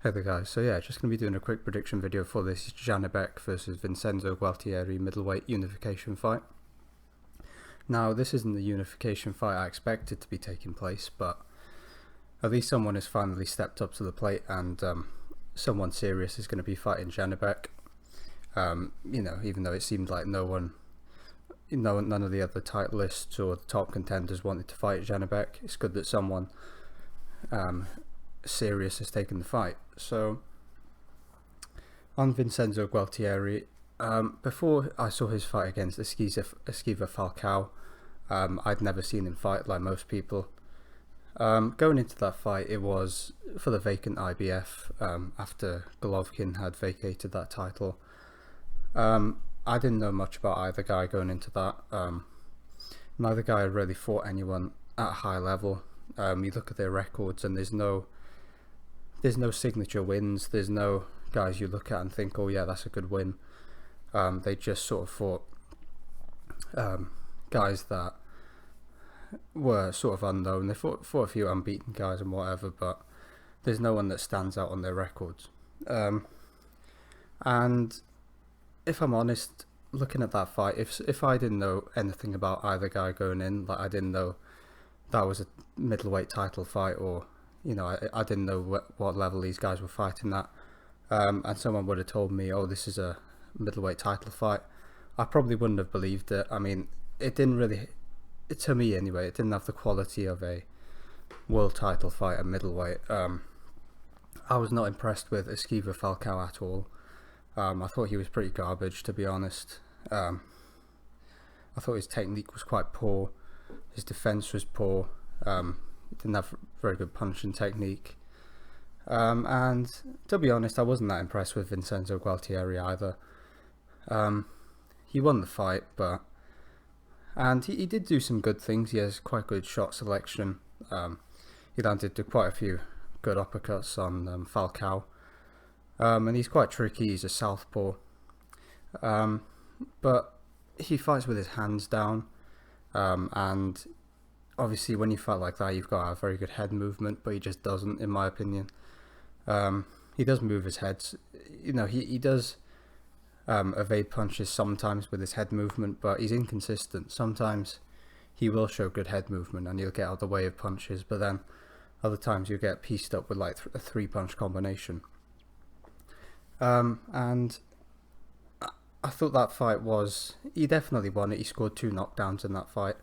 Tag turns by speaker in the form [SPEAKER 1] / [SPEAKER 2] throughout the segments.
[SPEAKER 1] Hey there guys, so yeah, just going to be doing a quick prediction video for this Janibek versus Vincenzo Gualtieri middleweight unification fight. Now this isn't the unification fight I expected to be taking place, but at least someone has finally stepped up to the plate and someone serious is going to be fighting Janibek. Even though it seemed like none of the other titleists or the top contenders wanted to fight Janibek, it's good that someone serious has taken the fight. So on Vincenzo Gualtieri, before I saw his fight against Esquiva Falcao, I'd never seen him fight like most people. Going into that fight, it was for the vacant IBF after Golovkin had vacated that title. I didn't know much about either guy going into that. Neither guy had really fought anyone at a high level. You look at their records and there's no signature wins. There's no guys you look at and think, oh yeah, that's a good win. They just sort of fought guys that were sort of unknown. They fought a few unbeaten guys and whatever, but there's no one that stands out on their records. And if I'm honest, looking at that fight, if I didn't know anything about either guy going in, like I didn't know that was a middleweight title fight, or I didn't know what level these guys were fighting at, and someone would have told me, oh, this is a middleweight title fight, I probably wouldn't have believed it. I mean, it didn't really, to me anyway, it didn't have the quality of a world title fight at middleweight. I was not impressed with Esquiva Falcao at all. I thought he was pretty garbage, to be honest. I thought his technique was quite poor, his defense was poor. Didn't have very good punching technique, and to be honest, I wasn't that impressed with Vincenzo Gualtieri either. He won the fight, and he did do some good things. He has quite good shot selection. He landed quite a few good uppercuts on Falcao, and he's quite tricky. He's a southpaw, but he fights with his hands down, and obviously when you fight like that, you've got a very good head movement, but he just doesn't, in my opinion. He does move his head, he does evade punches sometimes with his head movement, but he's inconsistent. Sometimes he will show good head movement and he'll get out of the way of punches, but then other times you get pieced up with like a three-punch combination. And I thought that fight he definitely won it. He scored 2 knockdowns in that fight.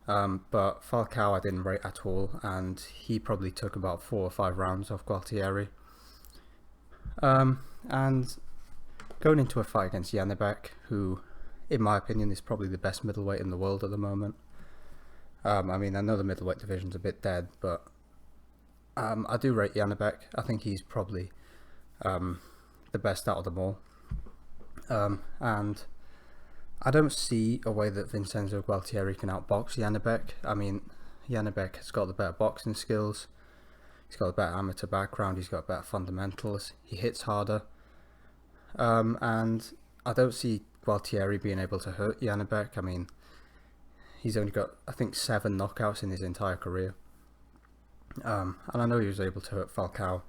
[SPEAKER 1] But Falcao I didn't rate at all, and he probably took about 4 or 5 rounds off Gualtieri. And going into a fight against Janibek, who in my opinion is probably the best middleweight in the world at the moment. I mean, I know the middleweight division's a bit dead, but I do rate Janibek. I think he's probably the best out of them all. And I don't see a way that Vincenzo Gualtieri can outbox Janibek. I mean, Janibek has got the better boxing skills, he's got a better amateur background, he's got better fundamentals, he hits harder, and I don't see Gualtieri being able to hurt Janibek. I mean, he's only got, I think, 7 knockouts in his entire career, and I know he was able to hurt Falcao,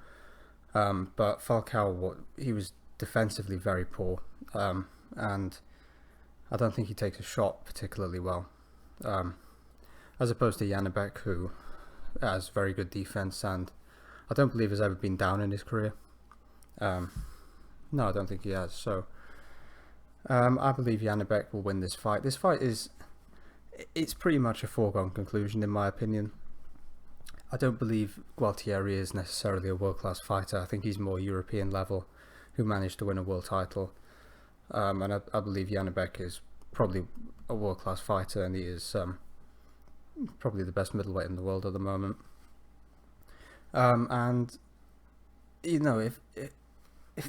[SPEAKER 1] but Falcao, he was defensively very poor, and I don't think he takes a shot particularly well, as opposed to Janibek, who has very good defense and I don't believe has ever been down in his career. No, I don't think he has. So I believe Janibek will win this fight. This fight it's pretty much a foregone conclusion in my opinion. I don't believe Gualtieri is necessarily a world-class fighter. I think he's more European level, who managed to win a world title. And I believe Janibek is probably a world-class fighter, and he is probably the best middleweight in the world at the moment. And if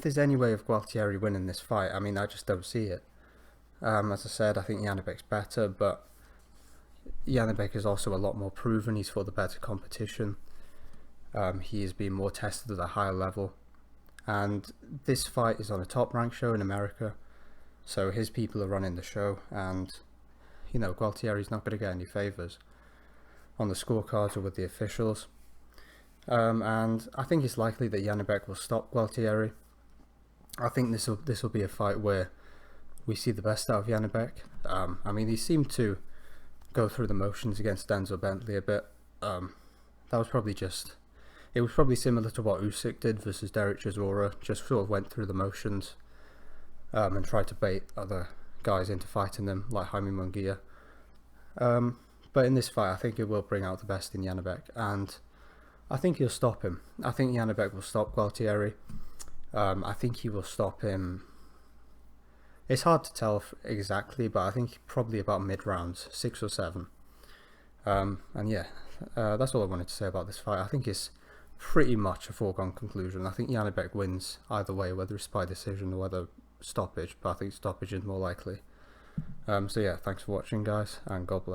[SPEAKER 1] there's any way of Gualtieri winning this fight, I mean, I just don't see it. As I said, I think Janibek's better, but Janibek is also a lot more proven. He's for the better competition. He has been more tested at a higher level, and this fight is on a top-ranked show in America. So his people are running the show, and Gualtieri's not going to get any favours on the scorecards or with the officials. And I think it's likely that Janibek will stop Gualtieri. I think this will be a fight where we see the best out of Janibek. I mean, he seemed to go through the motions against Denzel Bentley a bit. That was probably just... It was probably similar to what Usyk did versus Derek Chisora, just sort of went through the motions and tried to bait other guys into fighting them, like Jaime Munguia. But in this fight, I think it will bring out the best in Janibek, and I think he'll stop him. I think Janibek will stop Gualtieri. I think he will stop him. It's hard to tell exactly, but I think probably about mid-rounds, 6 or 7. And yeah, that's all I wanted to say about this fight. I think it's pretty much a foregone conclusion. I think Janibek wins either way, whether it's by decision or whether stoppage, but I think stoppage is more likely. So yeah, thanks for watching, guys, and God bless.